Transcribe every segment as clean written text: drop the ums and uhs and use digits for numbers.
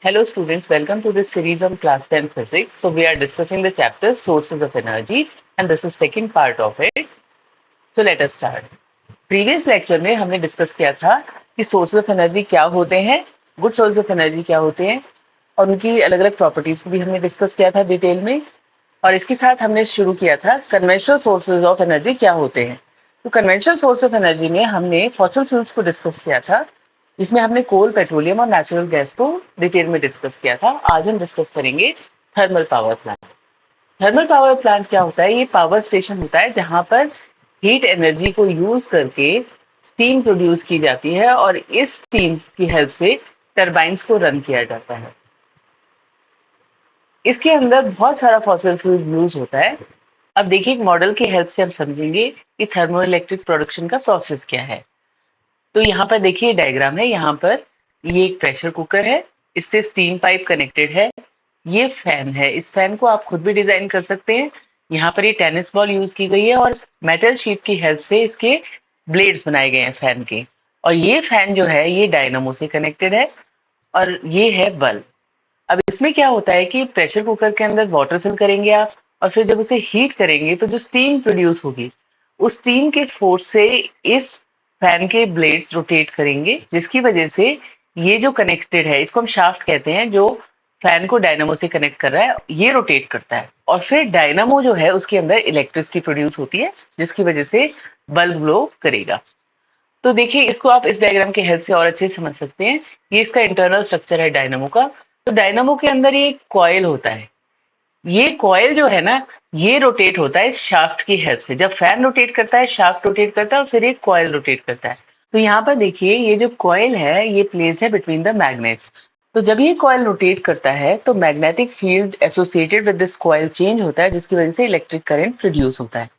Hello students, welcome to this series on class 10 physics. So we are discussing the chapter sources of energy and this is second part of it. So let us start. Previous lecture में हमने discuss किया था कि sources of energy क्या होते हैं, good source of energy क्या होते हैं और उनकी अलग अलग प्रॉपर्टीज को भी हमने डिस्कस किया था डिटेल में। और इसके साथ हमने शुरू किया था कन्वेंशनल सोर्सेज ऑफ एनर्जी क्या होते हैं। तो कन्वेंशनल सोर्स ऑफ एनर्जी में हमने फॉसिल फ्यूल्स को डिस्कस किया था, जिसमें हमने कोल, पेट्रोलियम और नेचुरल गैस को डिटेल में डिस्कस किया था। आज हम डिस्कस करेंगे thermal power plant. Thermal power plant क्या होता है? ये पावर स्टेशन होता है जहां पर हीट एनर्जी को यूज करके स्टीम प्रोड्यूस की जाती है और इस स्टीम की हेल्प से टरबाइन्स को रन किया जाता है। इसके अंदर बहुत सारा फॉसिल फ्यूल यूज होता है। अब देखिए, एक मॉडल की हेल्प से हम समझेंगे कि थर्मो इलेक्ट्रिक प्रोडक्शन का प्रोसेस क्या है। तो यहाँ पर देखिए डायग्राम है, यहाँ पर ये एक प्रेशर कुकर है, इससे स्टीम पाइप कनेक्टेड है। ये फैन है, इस फैन को आप खुद भी डिजाइन कर सकते हैं। यहाँ पर ये टेनिस बॉल यूज की गई है और मेटल शीट की हेल्प से इसके ब्लेड्स बनाए गए हैं फैन के। और ये फैन जो है ये डायनामो से कनेक्टेड है और ये है बल्ब। अब इसमें क्या होता है कि प्रेशर कुकर के अंदर वाटर फिल करेंगे आप और फिर जब उसे हीट करेंगे तो जो स्टीम प्रोड्यूस होगी उस स्टीम के फोर्स से इस फैन के ब्लेड्स रोटेट करेंगे, जिसकी वजह से ये जो कनेक्टेड है इसको हम शाफ्ट कहते हैं, जो फैन को डायनामो से कनेक्ट कर रहा है, ये रोटेट करता है और फिर डायनामो जो है उसके अंदर इलेक्ट्रिसिटी प्रोड्यूस होती है जिसकी वजह से बल्ब ग्लो करेगा। तो देखिए, इसको आप इस डायग्राम की हेल्प से और अच्छे से समझ सकते हैं। ये इसका इंटरनल स्ट्रक्चर है डायनामो का। तो डायनामो के अंदर ये कॉइल होता है। ये कॉइल जो है ना, ये रोटेट होता है शाफ्ट की हेल्प से। जब फैन रोटेट करता है, शाफ्ट रोटेट करता है और फिर एक कॉइल रोटेट करता है। तो यहाँ पर देखिए, ये जो कॉइल है ये प्लेस है बिटवीन द मैग्नेट्स। तो जब ये कॉइल रोटेट करता है तो magnetic field associated with this coil change होता है, जिसकी वजह से इलेक्ट्रिक करंट प्रोड्यूस होता है।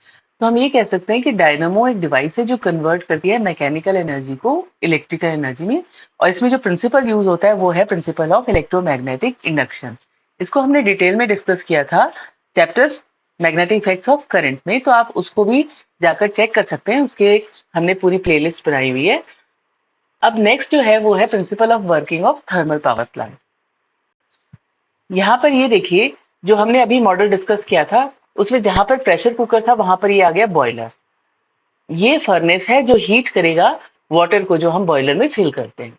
तो हम ये कह सकते हैं कि डायनामो एक डिवाइस है जो कन्वर्ट करती है मैकेनिकल एनर्जी को इलेक्ट्रिकल एनर्जी में। और इसमें जो प्रिंसिपल यूज होता है वो है प्रिंसिपल ऑफ इलेक्ट्रोमैग्नेटिक इंडक्शन। इसको हमने डिटेल में डिस्कस किया था chapter magnetic effects of current में, तो आप उसको भी जाकर चेक कर सकते हैं, उसके हमने पूरी प्लेलिस्ट बनाई हुई है। अब नेक्स्ट जो है वो है principle of working of thermal power plant. यहाँ पर ये देखिए, जो हमने अभी मॉडल डिस्कस किया था उसमें जहां पर प्रेशर कुकर था वहां पर ये आ गया बॉयलर। ये फर्नेस है जो हीट करेगा वाटर को, जो हम बॉयलर में फिल करते हैं।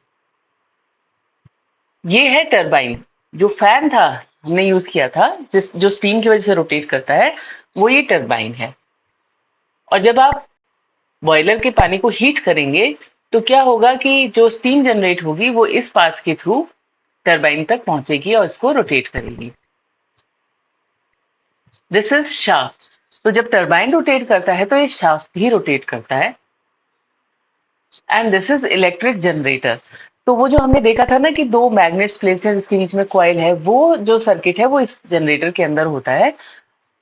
ये है टरबाइन। जो फैन था हमने यूज किया था, जिस जो स्टीम की वजह से रोटेट करता है, वो ये टरबाइन है। और जब आप बॉयलर के पानी को हीट करेंगे तो क्या होगा कि जो स्टीम जनरेट होगी वो इस पाथ के थ्रू टरबाइन तक पहुंचेगी और इसको रोटेट करेगी। This is shaft. तो जब टरबाइन रोटेट करता है तो ये शाफ्ट भी रोटेट करता है। And this is electric generator. तो वो जो हमने देखा था ना कि दो मैग्नेट्स प्लेस्ड हैं जिसके बीच में कॉइल है, वो जो सर्किट है वो इस जनरेटर के अंदर होता है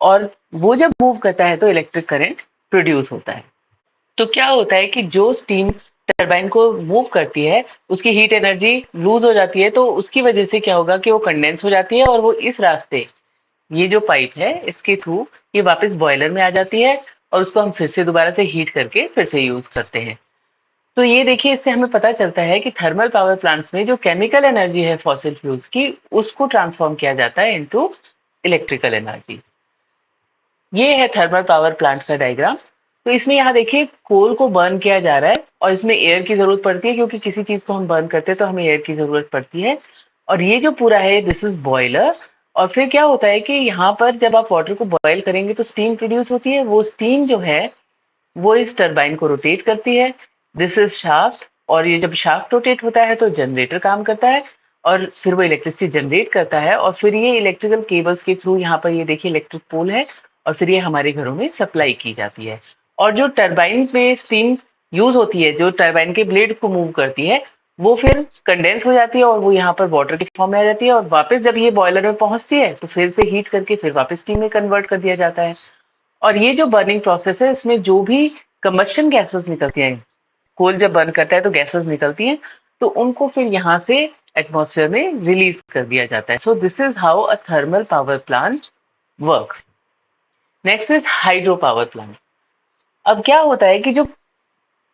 और वो जब मूव करता है तो इलेक्ट्रिक करंट प्रोड्यूस होता है। तो क्या होता है कि जो स्टीम टरबाइन को मूव करती है उसकी हीट एनर्जी लूज हो जाती है, तो उसकी वजह से क्या होगा कि वो कंडेंस हो जाती है और वो इस रास्ते, ये जो पाइप है इसके थ्रू ये वापस बॉयलर में आ जाती है और उसको हम फिर से दोबारा से हीट करके फिर से यूज करते हैं। तो ये देखिए, इससे हमें पता चलता है कि थर्मल पावर प्लांट्स में जो केमिकल एनर्जी है फॉसिल फ्यूल्स की, उसको ट्रांसफॉर्म किया जाता है इनटू इलेक्ट्रिकल एनर्जी। ये है थर्मल पावर प्लांट का डायग्राम। तो इसमें यहाँ देखिए, कोल को बर्न किया जा रहा है और इसमें एयर की जरूरत पड़ती है, क्योंकि किसी चीज को हम बर्न करते हैं तो हमें एयर की जरूरत पड़ती है। और ये जो पूरा है दिस इज बॉयलर। और फिर क्या होता है कि यहाँ पर जब आप वाटर को बॉयल करेंगे तो स्टीम प्रोड्यूस होती है। वो स्टीम जो है वो इस टरबाइन को रोटेट करती है। This is shaft. और ये जब शाफ्ट रोटेट होता है तो जनरेटर काम करता है और फिर वो इलेक्ट्रिसिटी जनरेट करता है और फिर ये इलेक्ट्रिकल केबल्स के थ्रू, यहाँ पर ये देखिए इलेक्ट्रिक पोल है, और फिर ये हमारे घरों में सप्लाई की जाती है। और जो टरबाइन में स्टीम यूज होती है, जो टरबाइन के ब्लेड को मूव करती है, वो फिर कंडेंस हो जाती है और वो यहाँ पर वाटर के फॉर्म में आ जाती है और वापस जब ये बॉयलर में पहुंचती है तो फिर से हीट करके फिर वापस स्टीम में कन्वर्ट कर दिया जाता है। और ये जो बर्निंग प्रोसेस है, इसमें जो भी कंबशन गैसेस निकलती हैं, कोल जब बर्न करता है तो गैसेस निकलती हैं, तो उनको फिर यहाँ से एटमॉस्फेयर में रिलीज कर दिया जाता है। So this is how a thermal power plant works. Next is hydro power plant. अब क्या होता है कि जो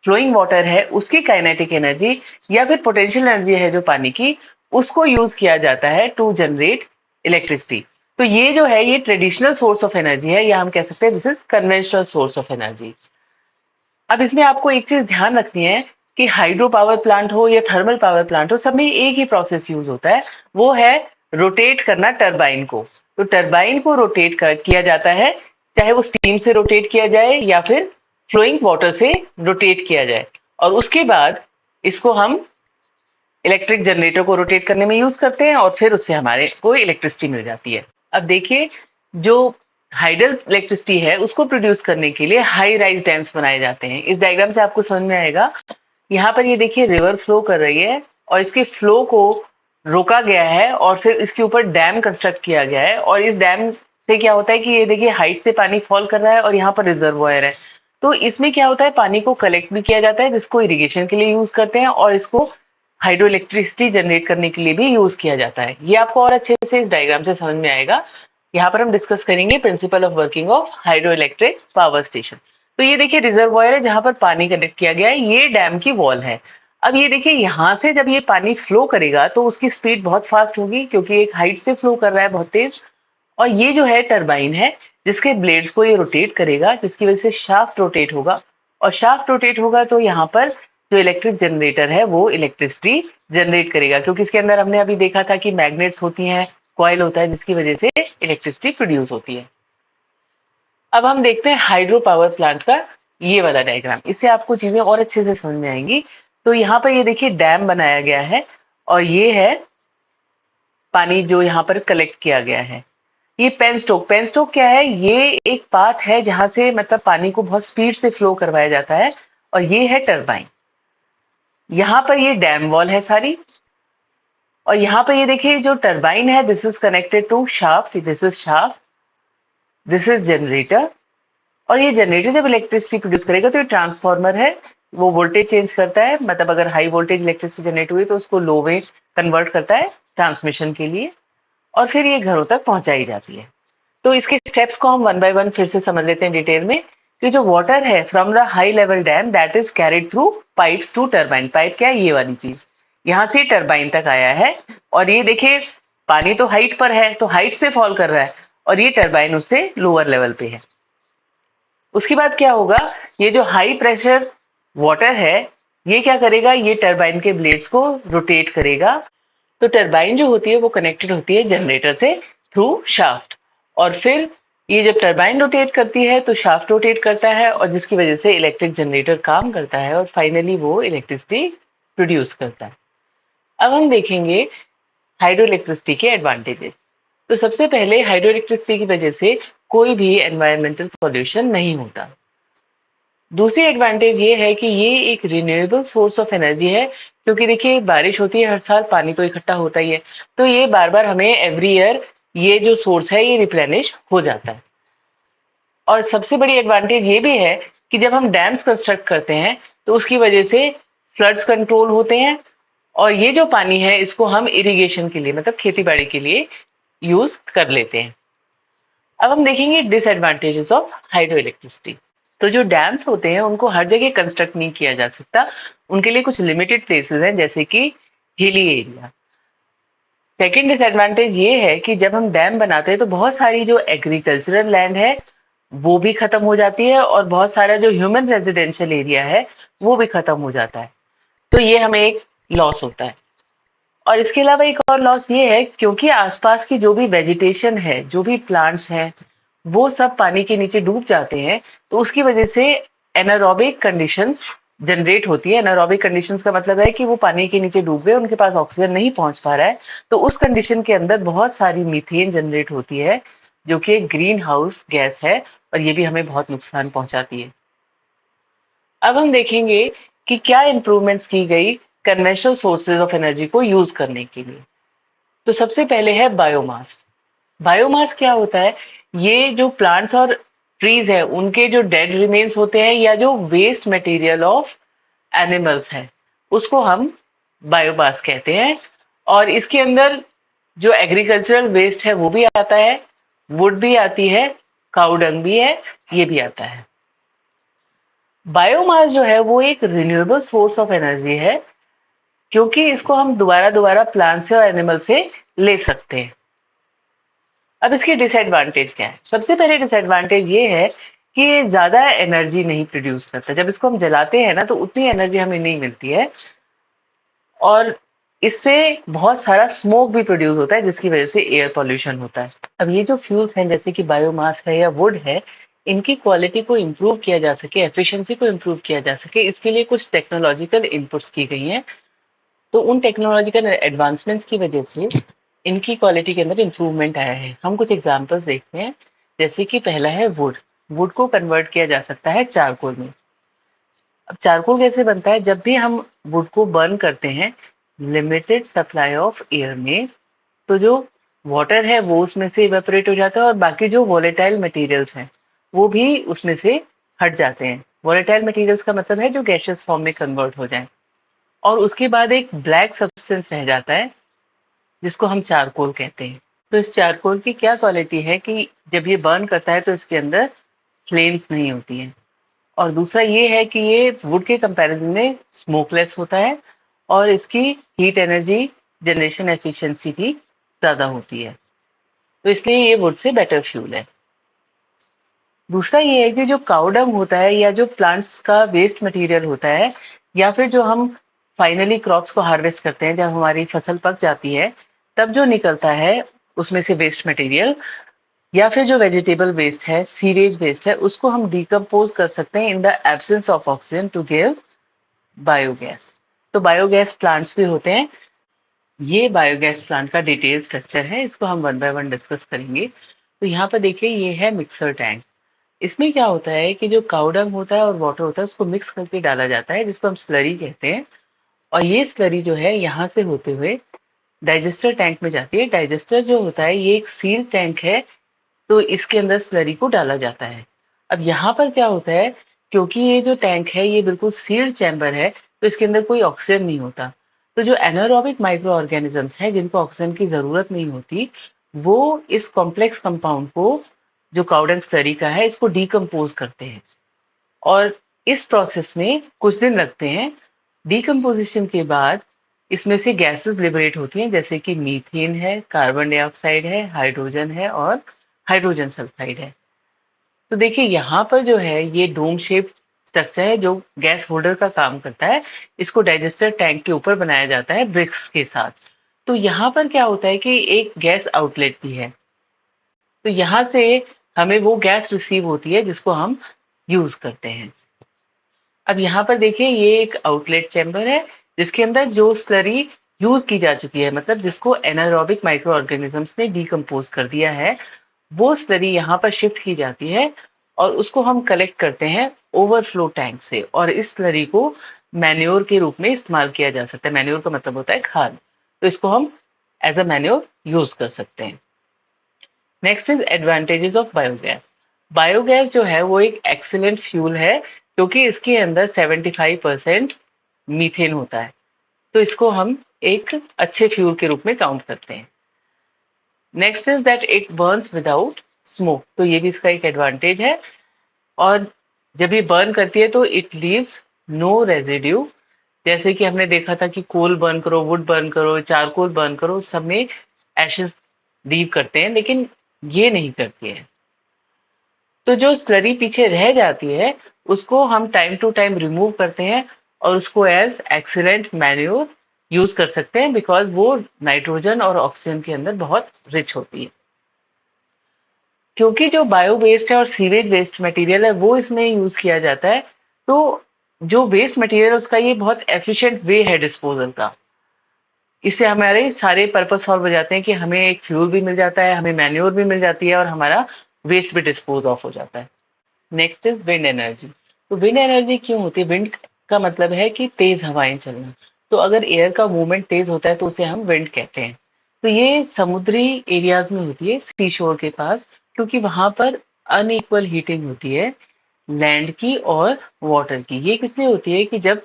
फ्लोइंग वाटर है उसकी काइनेटिक एनर्जी या फिर पोटेंशियल एनर्जी है जो पानी की, उसको यूज किया जाता है टू जनरेट इलेक्ट्रिसिटी। तो ये जो है ये ट्रेडिशनल सोर्स ऑफ एनर्जी है, या हम कह सकते हैं this is conventional source of energy. अब इसमें आपको एक चीज ध्यान रखनी है कि हाइड्रो पावर प्लांट हो या थर्मल पावर प्लांट हो, सब में एक ही प्रोसेस यूज होता है, वो है रोटेट करना टरबाइन को। तो टरबाइन को किया जाता है, चाहे वो स्टीम से रोटेट किया जाए या फिर फ्लोइंग वाटर से रोटेट किया जाए, और उसके बाद इसको हम इलेक्ट्रिक जनरेटर को रोटेट करने में यूज करते हैं और फिर उससे हमारे को इलेक्ट्रिसिटी मिल जाती है। अब देखिए, जो हाइडल इलेक्ट्रिसिटी है उसको प्रोड्यूस करने के लिए हाई राइज डैम्स बनाए जाते हैं। इस डायग्राम से आपको समझ में आएगा, यहाँ पर ये देखिए रिवर फ्लो कर रही है और इसके फ्लो को रोका गया है और फिर इसके ऊपर डैम कंस्ट्रक्ट किया गया है, और इस डैम से क्या होता है कि ये देखिए हाइट से पानी फॉल कर रहा है और यहाँ पर रिजर्वॉयर है। तो इसमें क्या होता है, पानी को कलेक्ट भी किया जाता है जिसको इरिगेशन के लिए यूज करते हैं, और इसको हाइड्रो इलेक्ट्रिसिटी जनरेट करने के लिए भी यूज किया जाता है। ये आपको और अच्छे से इस डायग्राम से समझ में आएगा। यहाँ पर हम डिस्कस करेंगे principle of working of hydro electric power station. तो ये देखिए रिजर्वॉयर है जहां पर पानी कनेक्ट किया गया है, ये डैम की वॉल है। अब ये देखिए यहाँ से जब ये पानी फ्लो करेगा तो उसकी स्पीड बहुत फास्ट होगी, क्योंकि एक हाइट से फ्लो कर रहा है बहुत तेज। और ये जो है टरबाइन है जिसके ब्लेड्स को ये रोटेट करेगा, जिसकी वजह से शाफ्ट रोटेट होगा, और शाफ्ट रोटेट होगा तो यहाँ पर जो इलेक्ट्रिक जनरेटर है वो इलेक्ट्रिसिटी जनरेट करेगा, क्योंकि इसके अंदर हमने अभी देखा था कि मैग्नेट्स होती हैं, कॉइल होता है, जिसकी वजह से इलेक्ट्रिसिटी प्रोड्यूस होती है। अब हम देखते हैं हाइड्रो पावर प्लांट का ये वाला डायग्राम, इससे आपको चीजें और अच्छे से समझ में आएंगी। तो यहाँ पर ये देखिए डैम बनाया गया है और ये है पानी जो यहाँ पर कलेक्ट किया गया है। ये पेनस्टोक क्या है, ये एक पाथ है जहां से मतलब पानी को बहुत स्पीड से फ्लो करवाया जाता है, और ये है टरबाइन। यहाँ पर ये डैम वॉल है सारी, और यहाँ पर ये देखिए जो टरबाइन है this is connected to shaft, this is shaft, this is generator. और ये जनरेटर जब इलेक्ट्रिसिटी प्रोड्यूस करेगा तो ये ट्रांसफार्मर है, वो वोल्टेज चेंज करता है, मतलब अगर हाई वोल्टेज इलेक्ट्रिसिटी जनरेट हुई तो उसको लो में कन्वर्ट करता है ट्रांसमिशन के लिए, और फिर ये घरों तक पहुंचाई जाती है। तो इसके स्टेप्स को हम वन बाय वन फिर से समझ लेते हैं डिटेल में, कि जो वाटर है from the high level dam that is carried through pipes to turbine. Pipe क्या है, ये वाली चीज, यहाँ से टरबाइन तक आया है, और ये देखिए पानी तो हाइट पर है तो हाइट से फॉल कर रहा है, और ये टरबाइन उससे लोअर लेवल पे है। उसके बाद क्या होगा, ये जो हाई प्रेशर वाटर है ये क्या करेगा, ये टरबाइन के ब्लेड्स को रोटेट करेगा। तो टरबाइन जो होती है वो कनेक्टेड होती है जनरेटर से थ्रू शाफ्ट, और फिर ये जब टरबाइन रोटेट करती है तो शाफ्ट रोटेट करता है, और जिसकी वजह से इलेक्ट्रिक जनरेटर काम करता है और फाइनली वो इलेक्ट्रिसिटी प्रोड्यूस करता है। अब हम देखेंगे हाइड्रो इलेक्ट्रिसिटी के एडवांटेजेस। तो सबसे पहले हाइड्रो इलेक्ट्रिसिटी की वजह से कोई भी एनवायरमेंटल पॉल्यूशन नहीं होता। दूसरी एडवांटेज ये है कि ये एक रिन्यूएबल सोर्स ऑफ एनर्जी है, क्योंकि देखिए बारिश होती है हर साल, पानी तो इकट्ठा होता ही है, तो ये बार बार हमें एवरी ईयर ये जो सोर्स है ये रिप्लेनिश हो जाता है। और सबसे बड़ी एडवांटेज ये भी है कि जब हम डैम्स कंस्ट्रक्ट करते हैं तो उसकी वजह से फ्लड्स कंट्रोल होते हैं, और ये जो पानी है इसको हम इरिगेशन के लिए मतलब खेती बाड़ी के लिए यूज कर लेते हैं। अब हम देखेंगे डिसएडवांटेजेस ऑफ हाइड्रो इलेक्ट्रिसिटी। तो जो डैम्स होते हैं उनको हर जगह कंस्ट्रक्ट नहीं किया जा सकता, उनके लिए कुछ लिमिटेड प्लेसेस हैं जैसे कि हिली एरिया। सेकेंड डिसएडवांटेज ये है कि जब हम डैम बनाते हैं तो बहुत सारी जो एग्रीकल्चरल लैंड है वो भी खत्म हो जाती है, और बहुत सारा जो ह्यूमन रेजिडेंशियल एरिया है वो भी खत्म हो जाता है, तो ये हमें एक लॉस होता है। और इसके अलावा एक और लॉस ये है, क्योंकि आसपास की जो भी वेजिटेशन है, जो भी प्लांट्स हैं, वो सब पानी के नीचे डूब जाते हैं, तो उसकी वजह से एनारोबिक कंडीशंस जनरेट होती है। एनारोबिक कंडीशंस का मतलब है कि वो पानी के नीचे डूब गए, उनके पास ऑक्सीजन नहीं पहुंच पा रहा है, तो उस कंडीशन के अंदर बहुत सारी मीथेन जनरेट होती है, जो कि एक ग्रीन हाउस गैस है, और ये भी हमें बहुत नुकसान पहुंचाती है। अब हम देखेंगे कि क्या इंप्रूवमेंट्स की गई कन्वेंशनल सोर्सेज ऑफ एनर्जी को यूज करने के लिए। तो सबसे पहले है बायोमास। बायोमास क्या होता है, ये जो प्लांट्स और ट्रीज है उनके जो डेड रिमेन्स होते हैं या जो वेस्ट मटेरियल ऑफ एनिमल्स है उसको हम बायोमास कहते हैं। और इसके अंदर जो एग्रीकल्चरल वेस्ट है वो भी आता है, वुड भी आती है, काऊ डंग भी है, ये भी आता है। बायोमास जो है वो एक रिन्यूएबल सोर्स ऑफ एनर्जी है, क्योंकि इसको हम दोबारा प्लांट से और एनिमल से ले सकते हैं। अब इसके डिसएडवांटेज क्या है? सबसे पहले डिसएडवांटेज ये है कि ये ज़्यादा एनर्जी नहीं प्रोड्यूस करता। जब इसको हम जलाते हैं ना तो उतनी एनर्जी हमें नहीं मिलती है और इससे बहुत सारा स्मोक भी प्रोड्यूस होता है जिसकी वजह से एयर पॉल्यूशन होता है। अब ये जो फ्यूल्स हैं जैसे कि बायोमास है या वुड है, इनकी क्वालिटी को इम्प्रूव किया जा सके, एफिशिएंसी को इम्प्रूव किया जा सके, इसके लिए कुछ टेक्नोलॉजिकल इनपुट्स की गई हैं। तो उन टेक्नोलॉजिकल एडवांसमेंट्स की वजह से इनकी क्वालिटी के अंदर इम्प्रूवमेंट आया है। हम कुछ एग्जांपल्स देखते हैं, जैसे कि पहला है वुड। वुड को कन्वर्ट किया जा सकता है चारकोल में। अब चारकोल कैसे बनता है? जब भी हम वुड को बर्न करते हैं लिमिटेड सप्लाई ऑफ एयर में, तो जो वाटर है वो उसमें से इवेपोरेट हो जाता है और बाकी जो वोलेटाइल मटेरियल्स हैं वो भी उसमें से हट जाते हैं। वोलेटाइल मटेरियल्स का मतलब है जो गैसियस फॉर्म में कन्वर्ट हो जाए और उसके बाद एक ब्लैक सब्सटेंस रह जाता है जिसको हम चारकोल कहते हैं। तो इस चारकोल की क्या क्वालिटी है कि जब ये बर्न करता है तो इसके अंदर फ्लेम्स नहीं होती हैं और दूसरा ये है कि ये वुड के कंपैरिजन में स्मोकलेस होता है और इसकी हीट एनर्जी जनरेशन एफिशिएंसी भी ज़्यादा होती है। तो इसलिए ये वुड से बेटर फ्यूल है। दूसरा ये है कि जो काऊ डंग होता है या जो प्लांट्स का वेस्ट मटेरियल होता है या फिर जो हम फाइनली क्रॉप्स को हार्वेस्ट करते हैं, जब हमारी फसल पक जाती है तब जो निकलता है उसमें से वेस्ट मटेरियल या फिर जो वेजिटेबल वेस्ट है, सीवेज वेस्ट है, उसको हम डिकम्पोज कर सकते हैं in the absence of oxygen to give biogas. तो बायोगैस प्लांट्स भी होते हैं। ये बायोगैस प्लांट का डिटेल स्ट्रक्चर है, इसको हम वन बाय वन डिस्कस करेंगे। तो यहाँ पर देखिए ये है मिक्सर टैंक। इसमें क्या होता है कि जो काऊ डंग होता है और वाटर होता है उसको मिक्स करके डाला जाता है जिसको हम स्लरी कहते हैं और ये स्लरी जो है यहाँ से होते हुए डाइजेस्टर टैंक में जाती है। डाइजेस्टर जो होता है ये एक सील टैंक है, तो इसके अंदर स्लरी को डाला जाता है। अब यहाँ पर क्या होता है, क्योंकि ये जो टैंक है ये बिल्कुल सील्ड चैम्बर है तो इसके अंदर कोई ऑक्सीजन नहीं होता। तो जो एनारोबिक माइक्रो ऑर्गेनिजम्स हैं जिनको ऑक्सीजन की जरूरत नहीं होती, वो इस कॉम्प्लेक्स कंपाउंड को जो काउडंग स्लरी का है इसको डिकम्पोज करते हैं और इस प्रोसेस में कुछ दिन लगते हैं। डिकम्पोजिशन के बाद इसमें से गैसेस लिबरेट होती हैं जैसे कि मीथेन है, कार्बन डाइऑक्साइड है, हाइड्रोजन है और हाइड्रोजन सल्फाइड है। तो देखिए यहाँ पर जो है ये डोम शेप स्ट्रक्चर है जो गैस होल्डर का काम करता है। इसको डाइजेस्टर टैंक के ऊपर बनाया जाता है ब्रिक्स के साथ। तो यहाँ पर क्या होता है कि एक गैस आउटलेट भी है, तो यहाँ से हमें वो गैस रिसीव होती है जिसको हम यूज करते हैं। अब यहाँ पर देखिए ये एक आउटलेट चैम्बर है जिसके अंदर जो स्लरी यूज की जा चुकी है, मतलब जिसको एनारोबिक माइक्रो ऑर्गेनिजम्स ने डिकम्पोज कर दिया है, वो स्लरी यहाँ पर शिफ्ट की जाती है और उसको हम कलेक्ट करते हैं ओवरफ्लो टैंक से और इस स्लरी को मैन्योर के रूप में इस्तेमाल किया जा सकता है। मैन्योर का मतलब होता है खाद, तो इसको हम एज अ मैन्योर यूज कर सकते हैं। Next is advantages of biogas. Biogas जो है वो एक एक्सीलेंट फ्यूल है क्योंकि इसके अंदर 75% मीथेन होता है, तो इसको हम एक अच्छे फ्यूल के रूप में काउंट करते हैं। Next is that it Burns without smoke, तो ये भी इसका एक एडवांटेज है और जब ये बर्न करती है तो इट लीव्स नो रेजिड्यू। जैसे कि हमने देखा था कि कोल बर्न करो, वुड बर्न करो, चारकोल बर्न करो, सब में एशेस लीव करते हैं, लेकिन ये नहीं करती है। तो जो स्लरी पीछे रह जाती है उसको हम टाइम टू टाइम रिमूव करते हैं और उसको एज एक्सीलेंट मैन्योर यूज कर सकते हैं बिकॉज वो नाइट्रोजन और ऑक्सीजन के अंदर बहुत रिच होती है। क्योंकि जो बायो वेस्ट है और सीवेज वेस्ट मटेरियल है वो इसमें यूज किया जाता है, तो जो वेस्ट मटेरियल उसका ये बहुत एफिशिएंट वे है डिस्पोजल का। इससे हमारे सारे पर्पस सॉल्व हो जाते हैं कि हमें एक फ्यूल भी मिल जाता है, हमें मैन्योर भी मिल जाती है और हमारा वेस्ट भी डिस्पोज ऑफ हो जाता है। Next is wind energy. तो विंड एनर्जी क्यों होती है? विंड का मतलब है कि तेज हवाएं चलना। तो अगर एयर का मूवमेंट तेज होता है तो उसे हम विंड कहते हैं। तो ये समुद्री एरियाज में होती है, सी शोर के पास, क्योंकि वहां पर अनइक्वल हीटिंग होती है लैंड की और वाटर की। ये किस लिए होती है कि जब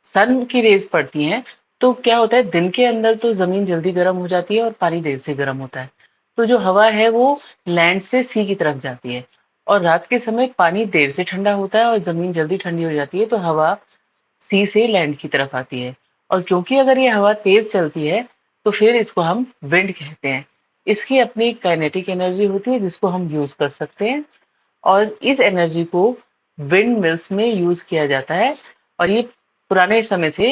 सन की रेज पड़ती हैं तो क्या होता है, दिन के अंदर तो जमीन जल्दी गर्म हो जाती है और पानी देर से गर्म होता है, तो जो हवा है वो लैंड से सी की तरफ जाती है और रात के समय पानी देर से ठंडा होता है और जमीन जल्दी ठंडी हो जाती है, तो हवा सी से लैंड की तरफ आती है और क्योंकि अगर ये हवा तेज चलती है तो फिर इसको हम विंड कहते हैं। इसकी अपनी काइनेटिक एनर्जी होती है जिसको हम यूज कर सकते हैं, और इस एनर्जी को विंड मिल्स में यूज किया जाता है, और ये पुराने समय से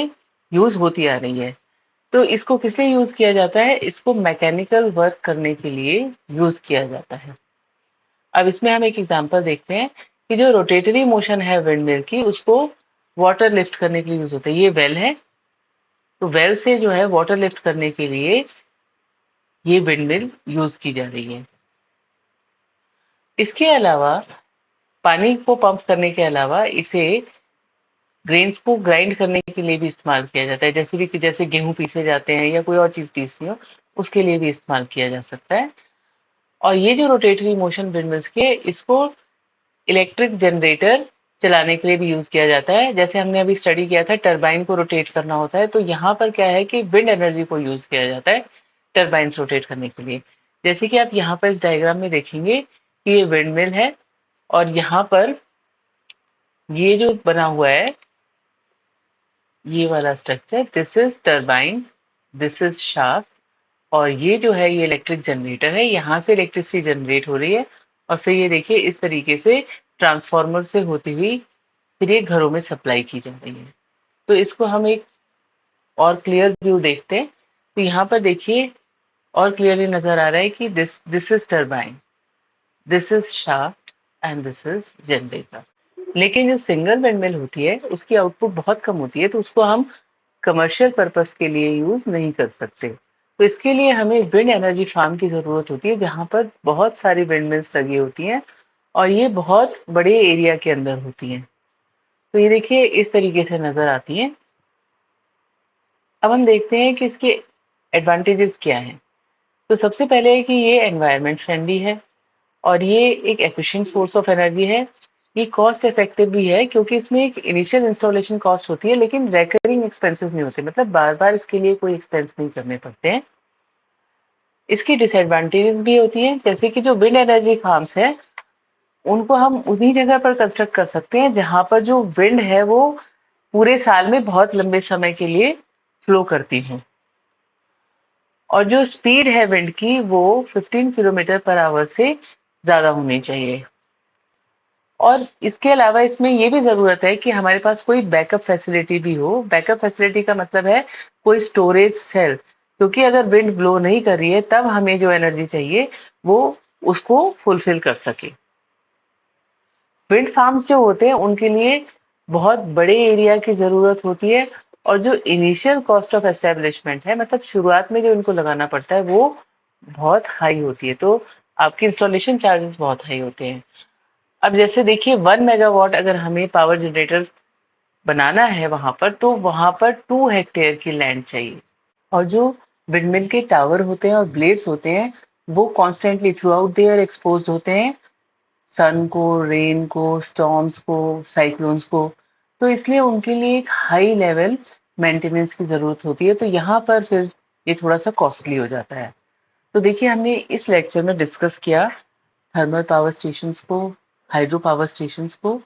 यूज होती आ रही है। तो इसको किस लिए यूज किया जाता है? इसको मैकेनिकल वर्क करने के लिए यूज किया जाता है। अब इसमें हम एक एग्जांपल देखते हैं कि जो रोटेटरी मोशन है विंड मिल की, उसको वाटर लिफ्ट करने के लिए यूज होता है। ये वेल है, तो वेल से जो है वाटर लिफ्ट करने के लिए ये विंड मिल यूज की जा रही है। इसके अलावा पानी को पंप करने के अलावा इसे ग्रेन्स को ग्राइंड करने के लिए भी इस्तेमाल किया जाता है। जैसे गेहूं पीसे जाते हैं या कोई और चीज पीसनी हो, उसके लिए भी इस्तेमाल किया जा सकता है। और ये जो रोटेटरी मोशन विंडमिल्स के, इसको इलेक्ट्रिक जनरेटर चलाने के लिए भी यूज किया जाता है। जैसे हमने अभी स्टडी किया था, टरबाइन को रोटेट करना होता है, तो यहाँ पर क्या है कि विंड एनर्जी को यूज किया जाता है टरबाइंस रोटेट करने के लिए। जैसे कि आप यहाँ पर इस डायग्राम में देखेंगे कि ये विंड मिल है, और यहाँ पर ये जो बना हुआ है, ये वाला structure, this is turbine, this is shaft, और ये जो है ये इलेक्ट्रिक जनरेटर है। यहाँ से इलेक्ट्रिसिटी जनरेट हो रही है, और फिर ये देखिए इस तरीके से ट्रांसफार्मर से होती हुई फिर ये घरों में सप्लाई की जा रही है। तो इसको हम एक और क्लियर व्यू देखते हैं। तो यहाँ पर देखिए और क्लियरली नजर आ रहा है कि this is turbine, this is shaft, and this is generator. लेकिन जो सिंगल विंडमिल होती है उसकी आउटपुट बहुत कम होती है, तो उसको हम कमर्शियल पर्पस के लिए यूज नहीं कर सकते। तो इसके लिए हमें विंड एनर्जी फार्म की जरूरत होती है, जहां पर बहुत सारी विंड मिल्स लगी होती हैं, और ये बहुत बड़े एरिया के अंदर होती हैं। तो ये देखिए इस तरीके से नजर आती हैं। अब हम देखते हैं कि इसके एडवांटेजेस क्या हैं। तो सबसे पहले है कि ये एनवायरनमेंट फ्रेंडली है, और ये एक एफिशिएंट सोर्स ऑफ एनर्जी है। ये कॉस्ट इफेक्टिव भी है क्योंकि इसमें एक इनिशियल इंस्टॉलेशन कॉस्ट होती है, लेकिन रेकरिंग एक्सपेंसेस नहीं होते, मतलब बार बार इसके लिए कोई एक्सपेंस नहीं करने पड़ते हैं। इसकी डिसएडवांटेजेस भी होती हैं, जैसे कि जो विंड एनर्जी फार्म्स है उनको हम उन्हीं जगह पर कंस्ट्रक्ट कर सकते हैं जहां पर जो विंड है वो पूरे साल में बहुत लंबे समय के लिए फ्लो करती हो, और जो स्पीड है विंड की वो 15 किलोमीटर पर आवर से ज्यादा होनी चाहिए। और इसके अलावा इसमें ये भी ज़रूरत है कि हमारे पास कोई बैकअप फैसिलिटी भी हो। बैकअप फैसिलिटी का मतलब है कोई स्टोरेज सेल, क्योंकि अगर विंड ब्लो नहीं कर रही है तब हमें जो एनर्जी चाहिए वो उसको फुलफिल कर सके। विंड फार्म्स जो होते हैं उनके लिए बहुत बड़े एरिया की ज़रूरत होती है, और जो इनिशियल कॉस्ट ऑफ एस्टेब्लिशमेंट है, मतलब शुरुआत में जो इनको लगाना पड़ता है, वो बहुत हाई होती है। तो आपके इंस्टॉलेशन चार्जेस बहुत हाई होते हैं। अब जैसे देखिए 1 मेगावाट अगर हमें पावर जनरेटर बनाना है वहां पर, तो वहां पर 2 हेक्टेयर की लैंड चाहिए। और जो विंडमिल के टावर होते हैं और ब्लेड्स होते हैं वो constantly through out the year expose होते हैं सन को, रेन को, स्टॉर्म्स को, साइक्लोन्स को। तो इसलिए उनके लिए एक हाई लेवल मेंटेनेंस की जरूरत होती है, तो यहाँ पर फिर ये थोड़ा सा कॉस्टली हो जाता है। तो देखिए हमने इस लेक्चर में डिस्कस किया थर्मल पावर स्टेशंस को, हाइड्रो पावर स्टेशंस को,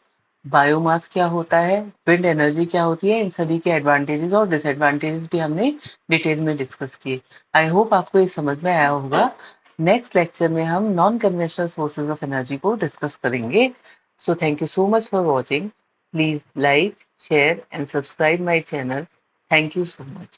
बायोमास क्या होता है, विंड एनर्जी क्या होती है, इन सभी के एडवांटेजेस और डिसएडवांटेजेस भी हमने डिटेल में डिस्कस किए। आई होप आपको ये समझ में आया होगा। नेक्स्ट लेक्चर में हम non conventional sources of energy को डिस्कस करेंगे। So thank you so much for watching. Please like, share and subscribe my channel. Thank you so much.